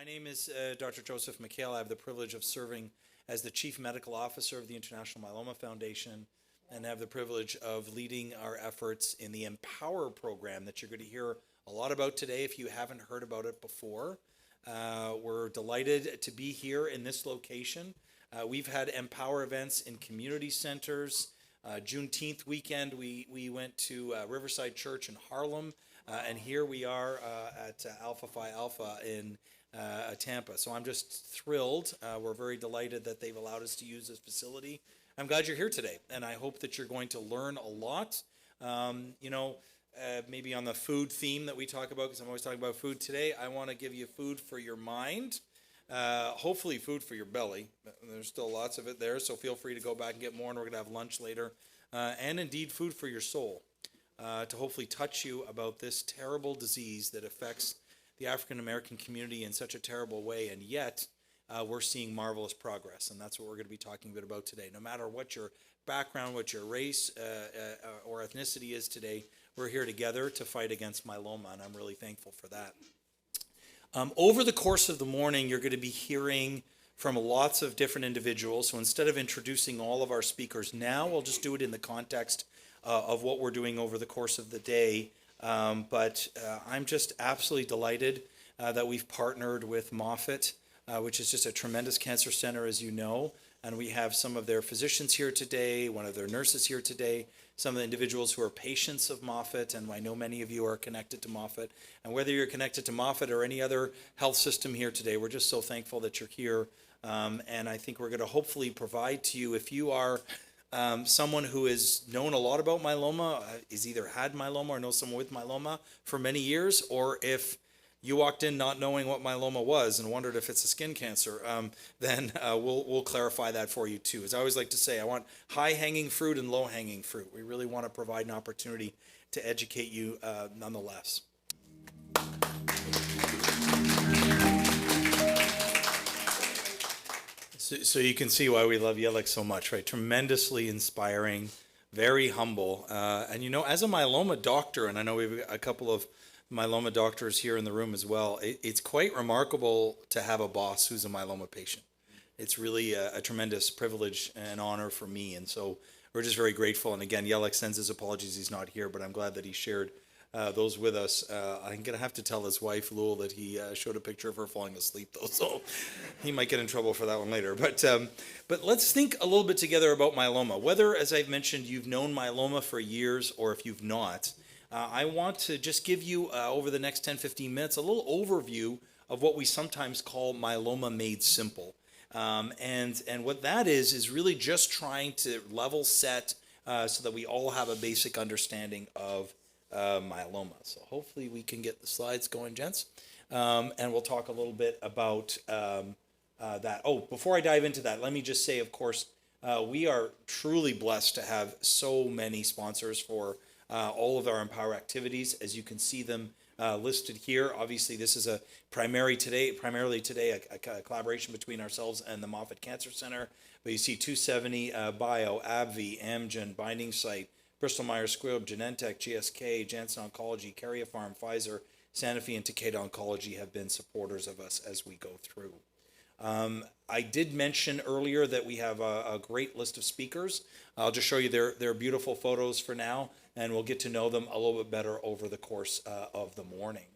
My name is Dr. Joseph Mikhael. I have the privilege of serving as the Chief Medical Officer of the International Myeloma Foundation and have the privilege of leading our efforts in the Empower program that you're going to hear a lot about today if you haven't heard about it before. We're delighted to be here in this location. We've had Empower events in community centers. Juneteenth weekend, we went to Riverside Church in Harlem, and here we are at Alpha Phi Alpha in Tampa. So I'm just thrilled. We're very delighted that they've allowed us to use this facility. I'm glad you're here today, and I hope that you're going to learn a lot. Maybe on the food theme that we talk about, because I'm always talking about food today, I want to give you food for your mind. Hopefully food for your belly. There's still lots of it there, so feel free to go back and get more, and we're going to have lunch later. And indeed, food for your soul, to hopefully touch you about this terrible disease that affects the African-American community in such a terrible way, and yet we're seeing marvelous progress, and that's what we're going to be talking a bit about today. No matter what your background, what your race or ethnicity is today, we're here together to fight against myeloma, and I'm really thankful for that. Over the course of the morning, you're going to be hearing from lots of different individuals. So instead of introducing all of our speakers now, we'll just do it in the context of what we're doing over the course of the day. But I'm just absolutely delighted that we've partnered with Moffitt, which is just a tremendous cancer center, as you know. And we have some of their physicians here today, one of their nurses here today, some of the individuals who are patients of Moffitt, and I know many of you are connected to Moffitt. And whether you're connected to Moffitt or any other health system here today, we're just so thankful that you're here. And I think we're going to hopefully provide to you, if you are someone who has known a lot about myeloma, has either had myeloma or knows someone with myeloma for many years, or if you walked in not knowing what myeloma was and wondered if it's a skin cancer, then we'll clarify that for you too. As I always like to say, I want high-hanging fruit and low-hanging fruit. We really want to provide an opportunity to educate you nonetheless. So you can see why we love Jellic so much, right? Tremendously inspiring, very humble. And you know, as a myeloma doctor, and I know we have a couple of myeloma doctors here in the room as well, it's quite remarkable to have a boss who's a myeloma patient. It's really a tremendous privilege and honor for me, and so we're just very grateful. And again, Jellic sends his apologies, he's not here, but I'm glad that he shared those with us. I'm going to have to tell his wife, Lul, that he showed a picture of her falling asleep, though, so he might get in trouble for that one later. But let's think a little bit together about myeloma. Whether, as I've mentioned, you've known myeloma for years or if you've not, I want to just give you, over the next 10-15 minutes, a little overview of what we sometimes call myeloma made simple. And what that is really just trying to level set so that we all have a basic understanding of myeloma. So hopefully we can get the slides going, gents. And we'll talk a little bit about that. Oh, before I dive into that, let me just say, of course, we are truly blessed to have so many sponsors for all of our Empower activities, as you can see them listed here. Obviously, this is primarily today a collaboration between ourselves and the Moffitt Cancer Center. But you see 2seventy Bio, AbbVie, Amgen, Binding Site, Bristol Myers Squibb, Genentech, GSK, Janssen Oncology, Karyopharm, Pfizer, Sanofi, and Takeda Oncology have been supporters of us as we go through. I did mention earlier that we have a great list of speakers. I'll just show you their beautiful photos for now, and we'll get to know them a little bit better over the course of the morning.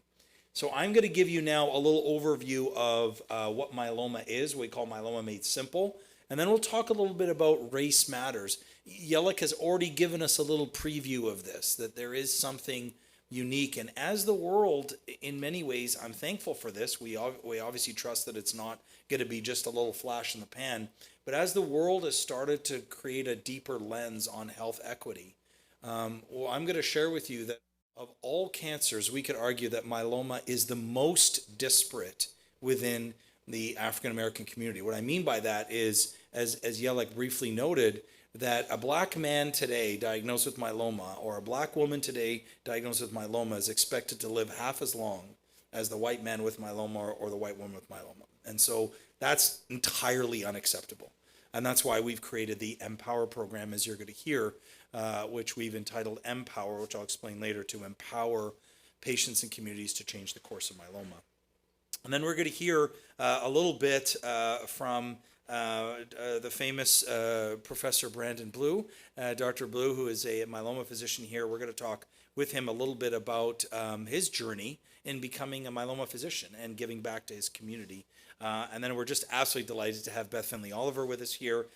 So I'm going to give you now a little overview of what myeloma is, what we call myeloma made simple, and then we'll talk a little bit about race matters. Jellic has already given us a little preview of this, that there is something unique, and as the world, in many ways, I'm thankful for this. We obviously trust that it's not going to be just a little flash in the pan, but as the world has started to create a deeper lens on health equity, well, I'm going to share with you that of all cancers, we could argue that myeloma is the most disparate within the African American community. What I mean by that is, as Jellic briefly noted, that a black man today diagnosed with myeloma or a black woman today diagnosed with myeloma is expected to live half as long as the white man with myeloma or the white woman with myeloma. And so that's entirely unacceptable. And that's why we've created the Empower program, as you're going to hear, which we've entitled Empower, which I'll explain later, to empower patients and communities to change the course of myeloma. And then we're going to hear a little bit from the famous Professor Brandon Blue, Dr. Blue, who is a myeloma physician here. We're going to talk with him a little bit about his journey in becoming a myeloma physician and giving back to his community. And then we're just absolutely delighted to have Beth Finley Oliver with us here.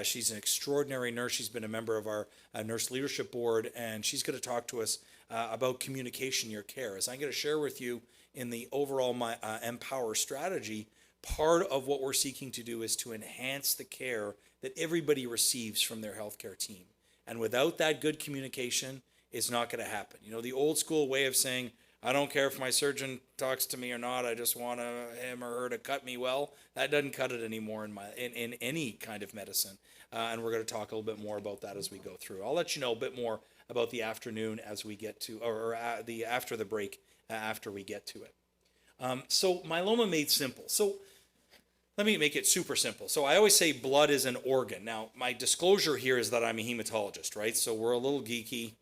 She's an extraordinary nurse. She's been a member of our nurse leadership board, and she's going to talk to us about communication in your care. As I'm going to share with you in the overall Empower strategy, part of what we're seeking to do is to enhance the care that everybody receives from their healthcare team. And without that good communication, it's not going to happen. You know, the old school way of saying, I don't care if my surgeon talks to me or not, I just want him or her to cut me well, that doesn't cut it anymore in any kind of medicine. And we're going to talk a little bit more about that as we go through. I'll let you know a bit more about the afternoon as we get to, or the after the break, after we get to it. So myeloma made simple. So let me make it super simple. So I always say blood is an organ. Now, my disclosure here is that I'm a hematologist, right? So we're a little geeky.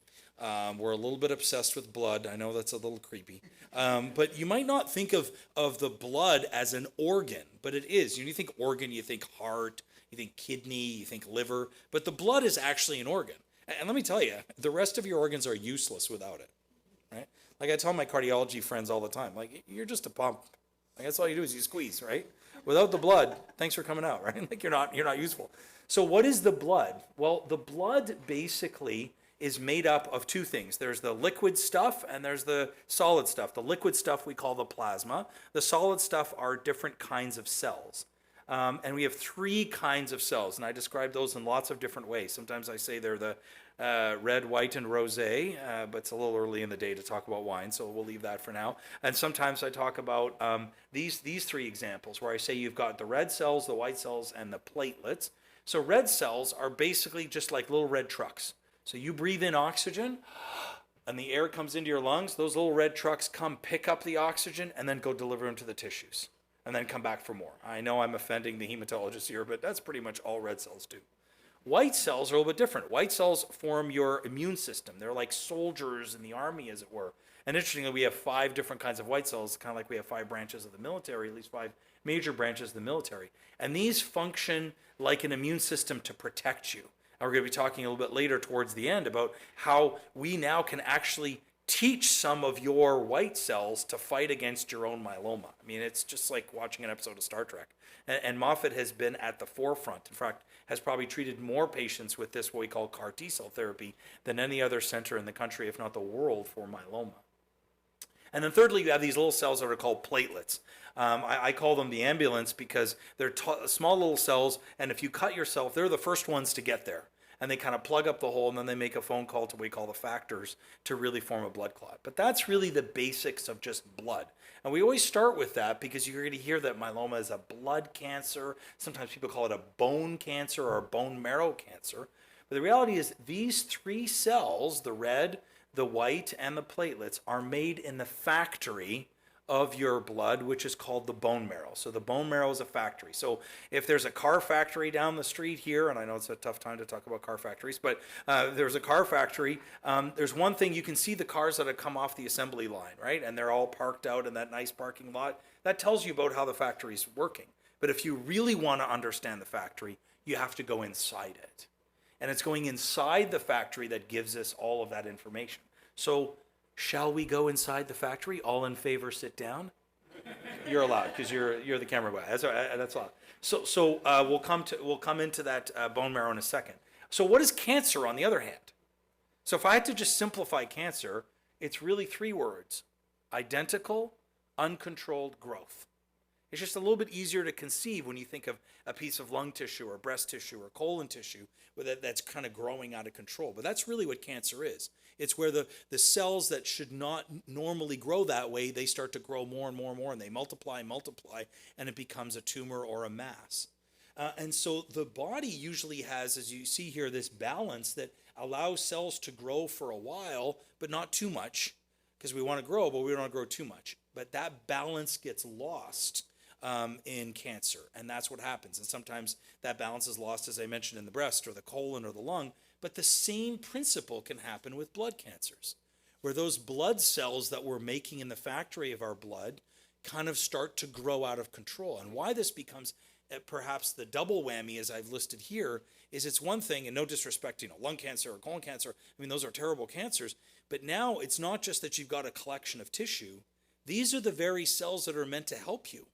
We're a little bit obsessed with blood. I know that's a little creepy. But you might not think of the blood as an organ, but it is. When you think organ, you think heart, you think kidney, you think liver. But the blood is actually an organ. And let me tell you, the rest of your organs are useless without it, right? Like I tell my cardiology friends all the time, like, you're just a pump. Like, that's all you do is you squeeze, right? Without the blood, thanks for coming out, right? Like, you're not useful. So what is the blood? Well, the blood basically is made up of two things. There's the liquid stuff and there's the solid stuff. The liquid stuff we call the plasma. The solid stuff are different kinds of cells. And we have three kinds of cells, and I describe those in lots of different ways. Sometimes I say they're the red, white, and rosé, but it's a little early in the day to talk about wine, so we'll leave that for now. And sometimes I talk about these three examples, where I say you've got the red cells, the white cells, and the platelets. So red cells are basically just like little red trucks. So you breathe in oxygen, and the air comes into your lungs. Those little red trucks come pick up the oxygen and then go deliver them to the tissues, and then come back for more. I know I'm offending the hematologists here, but that's pretty much all red cells do. White cells are a little bit different. White cells form your immune system. They're like soldiers in the army, as it were. And interestingly, we have 5 different kinds of white cells, kind of like we have 5 branches of the military, at least 5 major branches of the military. And these function like an immune system to protect you. And we're going to be talking a little bit later towards the end about how we now can actually teach some of your white cells to fight against your own myeloma. I mean, it's just like watching an episode of Star Trek. And Moffitt has been at the forefront. In fact, has probably treated more patients with this, what we call CAR T-cell therapy, than any other center in the country, if not the world, for myeloma. And then thirdly, you have these little cells that are called platelets. I call them the ambulance because they're small little cells, and if you cut yourself, they're the first ones to get there. And they kind of plug up the hole, and then they make a phone call to what we call the factors to really form a blood clot. But that's really the basics of just blood. And we always start with that because you're going to hear that myeloma is a blood cancer. Sometimes people call it a bone cancer or a bone marrow cancer. But the reality is these 3 cells, the red, the white, and the platelets, are made in the factory of your blood, which is called the bone marrow. So the bone marrow is a factory. So if there's a car factory down the street here, and I know it's a tough time to talk about car factories, but there's a car factory, there's one thing, you can see the cars that have come off the assembly line, right? And they're all parked out in that nice parking lot. That tells you about how the factory's working. But if you really want to understand the factory, you have to go inside it. And it's going inside the factory that gives us all of that information. So shall we go inside the factory? All in favor, sit down. You're allowed because you're the camera guy. That's allowed. So we'll come into that bone marrow in a second. So what is cancer on the other hand? So if I had to just simplify cancer, it's really 3 words: identical, uncontrolled growth. It's just a little bit easier to conceive when you think of a piece of lung tissue or breast tissue or colon tissue that's kind of growing out of control. But that's really what cancer is. It's where the cells that should not normally grow that way, they start to grow more and more and more, and they multiply, and it becomes a tumor or a mass. And so the body usually has, as you see here, this balance that allows cells to grow for a while, but not too much, because we want to grow, but we don't want to grow too much. But that balance gets lost in cancer, and that's what happens. And sometimes that balance is lost, as I mentioned, in the breast or the colon or the lung. But the same principle can happen with blood cancers, where those blood cells that we're making in the factory of our blood kind of start to grow out of control. And why this becomes perhaps the double whammy, as I've listed here, is it's one thing, and no disrespect, lung cancer or colon cancer. I mean, those are terrible cancers. But now it's not just that you've got a collection of tissue. These are the very cells that are meant to help you,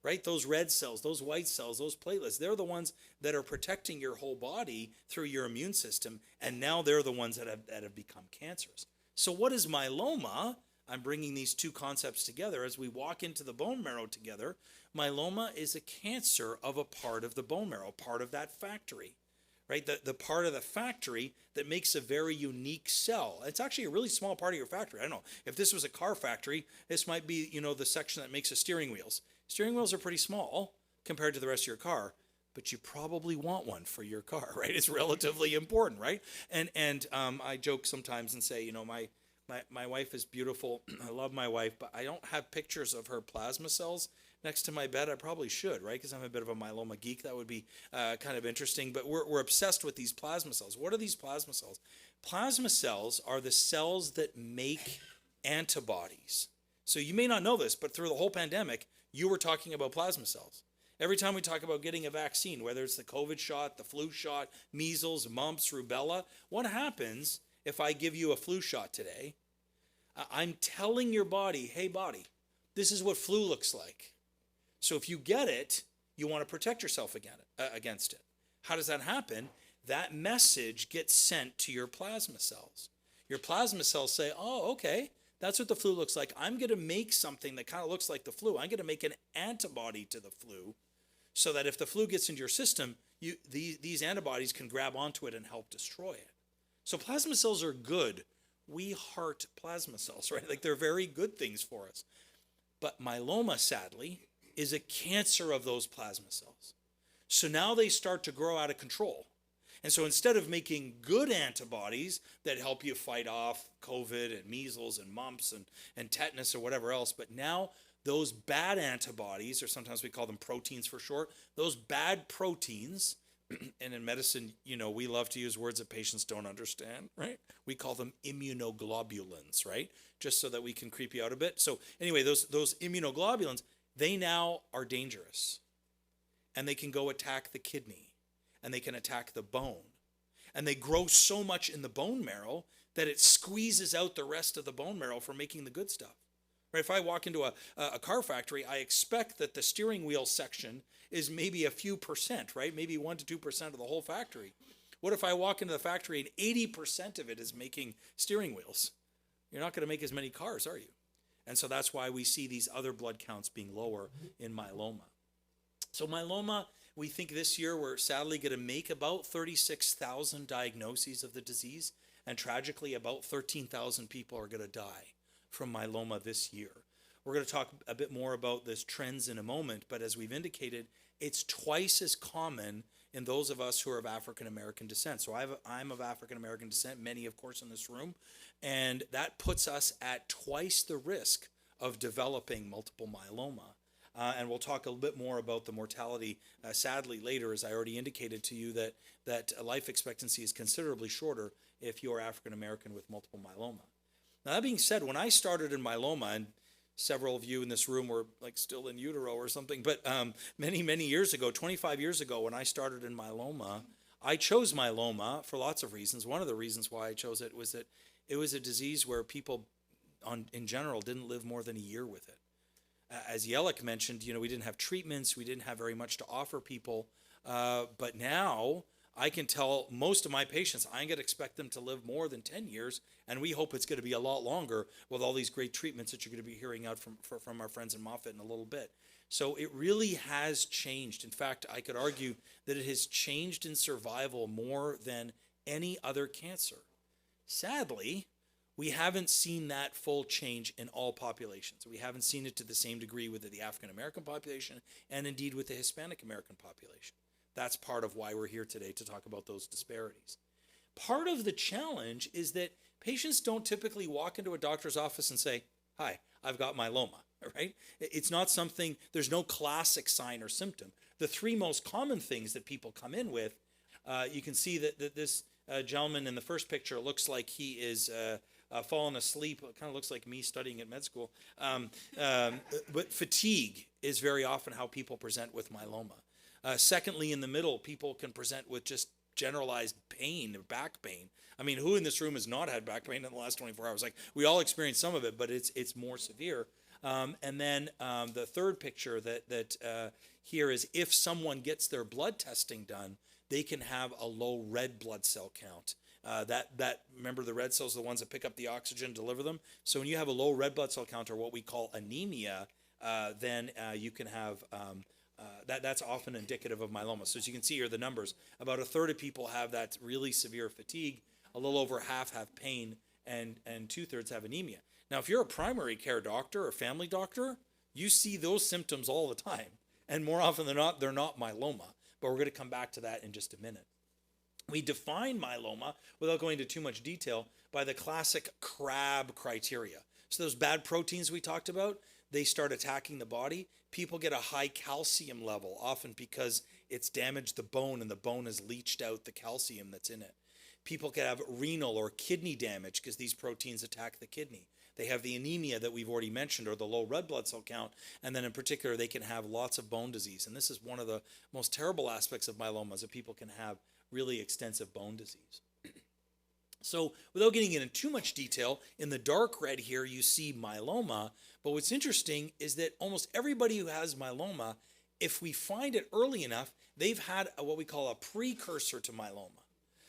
right? Those red cells, those white cells, those platelets, they're the ones that are protecting your whole body through your immune system. And now they're the ones that have become cancerous. So what is myeloma? I'm bringing these two concepts together as we walk into the bone marrow together. Myeloma is a cancer of a part of the bone marrow, part of that factory, right? The part of the factory that makes a very unique cell. It's actually a really small part of your factory. I don't know. If this was a car factory, this might be, the section that makes the steering wheels. Steering wheels are pretty small compared to the rest of your car, but you probably want one for your car, right? It's relatively important, right? And I joke sometimes and say, my wife is beautiful. I love my wife, but I don't have pictures of her plasma cells next to my bed. I probably should, right? Because I'm a bit of a myeloma geek. That would be kind of interesting. But we're obsessed with these plasma cells. What are these plasma cells? Plasma cells are the cells that make antibodies. So you may not know this, but through the whole pandemic, you were talking about plasma cells. Every time we talk about getting a vaccine, whether it's the COVID shot, the flu shot, measles, mumps, rubella, what happens if I give you a flu shot today? I'm telling your body, hey body, this is what flu looks like. So if you get it, you want to protect yourself against it. How does that happen? That message gets sent to your plasma cells. Your plasma cells say, oh, okay, that's what the flu looks like. I'm going to make something that kind of looks like the flu. I'm going to make an antibody to the flu so that if the flu gets into your system, these antibodies can grab onto it and help destroy it. So plasma cells are good. We heart plasma cells, right? Like they're very good things for us. But myeloma, sadly, is a cancer of those plasma cells. So now they start to grow out of control. And so instead of making good antibodies that help you fight off COVID and measles and mumps and tetanus or whatever else, but now those bad antibodies, or sometimes we call them proteins for short, those bad proteins, and in medicine, we love to use words that patients don't understand, right? We call them immunoglobulins, right? Just so that we can creep you out a bit. So anyway, those immunoglobulins, they now are dangerous. And they can go attack the kidney. And they can attack the bone. And they grow so much in the bone marrow that it squeezes out the rest of the bone marrow for making the good stuff. Right? If I walk into a car factory, I expect that the steering wheel section is maybe a few percent, right? Maybe 1% to 2% of the whole factory. What if I walk into the factory and 80% of it is making steering wheels? You're not going to make as many cars, are you? And so that's why we see these other blood counts being lower in myeloma. So myeloma, we think this year we're sadly going to make about 36,000 diagnoses of the disease. And tragically, about 13,000 people are going to die from myeloma this year. We're going to talk a bit more about this trends in a moment, but as we've indicated, it's twice as common in those of us who are of African American descent. So I'm of African American descent, many of course in this room, and that puts us at twice the risk of developing multiple myeloma. And we'll talk a little bit more about the mortality, sadly, later, as I already indicated to you that life expectancy is considerably shorter if you're African American with multiple myeloma. Now, that being said, when I started in myeloma, and several of you in this room were like still in utero or something, but many, many years ago, 25 years ago, when I started in myeloma, I chose myeloma for lots of reasons. One of the reasons why I chose it was that it was a disease where people in general didn't live more than a year with it. As Yelek mentioned, we didn't have treatments, we didn't have very much to offer people, but now I can tell most of my patients I'm going to expect them to live more than 10 years, and we hope it's going to be a lot longer with all these great treatments that you're going to be hearing out from our friends in Moffitt in a little bit. So it really has changed. In fact, I could argue that it has changed in survival more than any other cancer. Sadly, we haven't seen that full change in all populations. We haven't seen it to the same degree with the African American population and indeed with the Hispanic American population. That's part of why we're here today, to talk about those disparities. Part of the challenge is that patients don't typically walk into a doctor's office and say, hi, I've got myeloma, right? It's not something, there's no classic sign or symptom. The three most common things that people come in with, you can see that this gentleman in the first picture looks like he is fallen asleep. It kind of looks like me studying at med school. But fatigue is very often how people present with myeloma. Secondly, in the middle, people can present with just generalized pain, back pain. I mean, who in this room has not had back pain in the last 24 hours? Like, we all experience some of it, but it's more severe. And then the third picture that here is, if someone gets their blood testing done, they can have a low red blood cell count. Remember, the red cells are the ones that pick up the oxygen, deliver them. So when you have a low red blood cell count, or what we call anemia, then you can have that's often indicative of myeloma. So as you can see here, the numbers: about a third of people have that really severe fatigue, a little over half have pain, and 2/3 have anemia. Now, if you're a primary care doctor or family doctor, you see those symptoms all the time, and more often than not, they're not myeloma. But we're going to come back to that in just a minute. We define myeloma, without going into too much detail, by the classic CRAB criteria. So those bad proteins we talked about, they start attacking the body. People get a high calcium level, often because it's damaged the bone and the bone has leached out the calcium that's in it. People can have renal or kidney damage because these proteins attack the kidney. They have the anemia that we've already mentioned, or the low red blood cell count, and then in particular they can have lots of bone disease. And this is one of the most terrible aspects of myeloma, is that people can have really extensive bone disease. So without getting into too much detail, in the dark red here you see myeloma, but what's interesting is that almost everybody who has myeloma, if we find it early enough, they've had what we call a precursor to myeloma.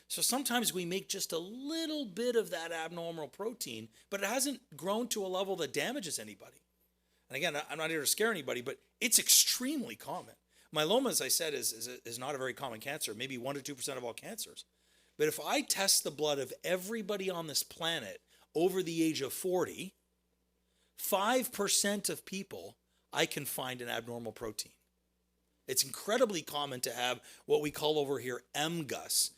So sometimes we make just a little bit of that abnormal protein, but it hasn't grown to a level that damages anybody. And again, I'm not here to scare anybody, but it's extremely common. Myeloma, as I said, is not a very common cancer, maybe 1% to 2% of all cancers. But if I test the blood of everybody on this planet over the age of 40, 5% of people, I can find an abnormal protein. It's incredibly common to have what we call over here MGUS,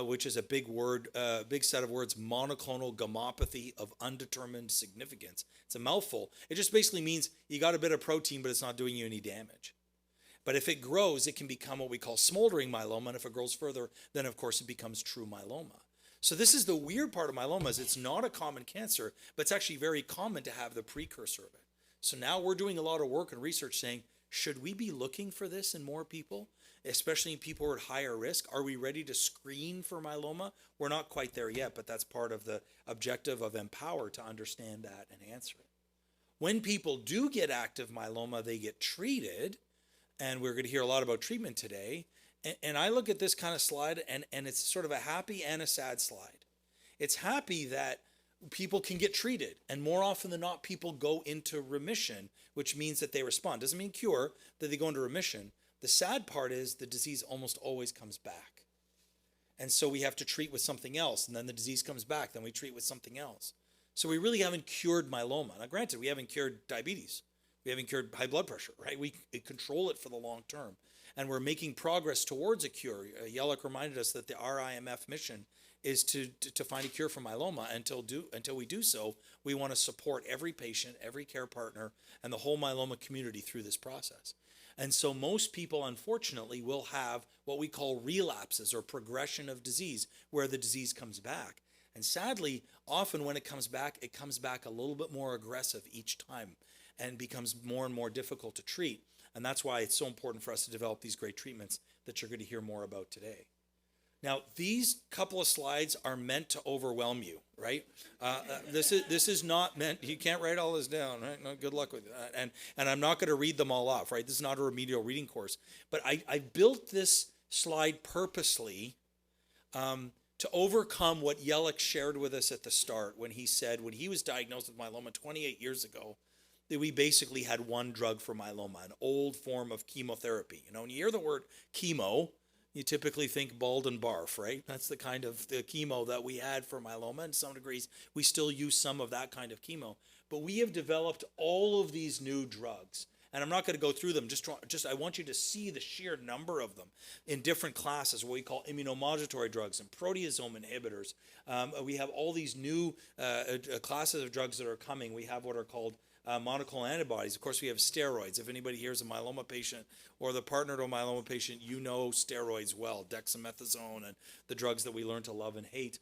which is a big word, big set of words, monoclonal gammopathy of undetermined significance. It's a mouthful. It just basically means you got a bit of protein, but it's not doing you any damage. But if it grows, it can become what we call smoldering myeloma, and if it grows further, then of course it becomes true myeloma. So this is the weird part of myeloma, is it's not a common cancer, but it's actually very common to have the precursor of it. So now we're doing a lot of work and research saying, should we be looking for this in more people, especially in people who are at higher risk? Are we ready to screen for myeloma? We're not quite there yet, but that's part of the objective of Empower, to understand that and answer it. When people do get active myeloma, they get treated, and we're going to hear a lot about treatment today. And I look at this kind of slide, and it's sort of a happy and a sad slide. It's happy that people can get treated, and more often than not, people go into remission, which means that they respond. Doesn't mean cure, that they go into remission. The sad part is the disease almost always comes back. And so we have to treat with something else, and then the disease comes back, then we treat with something else. So we really haven't cured myeloma. Now granted, we haven't cured diabetes. We haven't cured high blood pressure, right? We control it for the long term. And we're making progress towards a cure. Jellic reminded us that the RIMF mission is to find a cure for myeloma. Until we do so, we want to support every patient, every care partner, and the whole myeloma community through this process. And so most people, unfortunately, will have what we call relapses, or progression of disease, where the disease comes back. And sadly, often when it comes back a little bit more aggressive each time, and becomes more and more difficult to treat. And that's why it's so important for us to develop these great treatments that you're going to hear more about today. Now, these couple of slides are meant to overwhelm you, right? This is not meant, you can't write all this down, right? No, good luck with that. And I'm not going to read them all off, right? This is not a remedial reading course. But I built this slide purposely to overcome what Jellic shared with us at the start, when he said, when he was diagnosed with myeloma 28 years ago, that we basically had one drug for myeloma, an old form of chemotherapy. You know, when you hear the word chemo, you typically think bald and barf, right? That's the kind of the chemo that we had for myeloma. In some degrees, we still use some of that kind of chemo. But we have developed all of these new drugs. And I'm not going to go through them. Just I want you to see the sheer number of them in different classes, what we call immunomodulatory drugs and proteasome inhibitors. We have all these new classes of drugs that are coming. We have what are called monoclonal antibodies. Of course, we have steroids. If anybody here is a myeloma patient or the partner to a myeloma patient, you know steroids well, dexamethasone and the drugs that we learn to love and hate.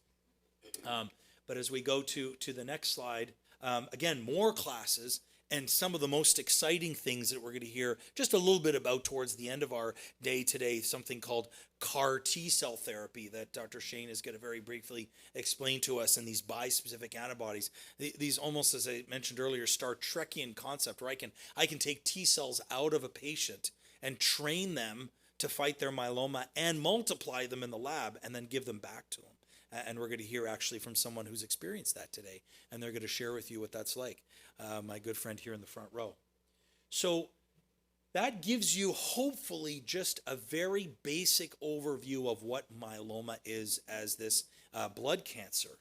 But But as we go to the next slide, again, more classes and some of the most exciting things that we're going to hear just a little bit about towards the end of our day today, something called CAR T cell therapy that Dr. Shane is going to very briefly explain to us, and these bispecific antibodies. These almost, as I mentioned earlier, Star Trekian concept where I can take T cells out of a patient and train them to fight their myeloma and multiply them in the lab and then give them back to them. And we're going to hear actually from someone who's experienced that today, and they're going to share with you what that's like. My good friend here in the front row. So that gives you hopefully just a very basic overview of what myeloma is as this blood cancer.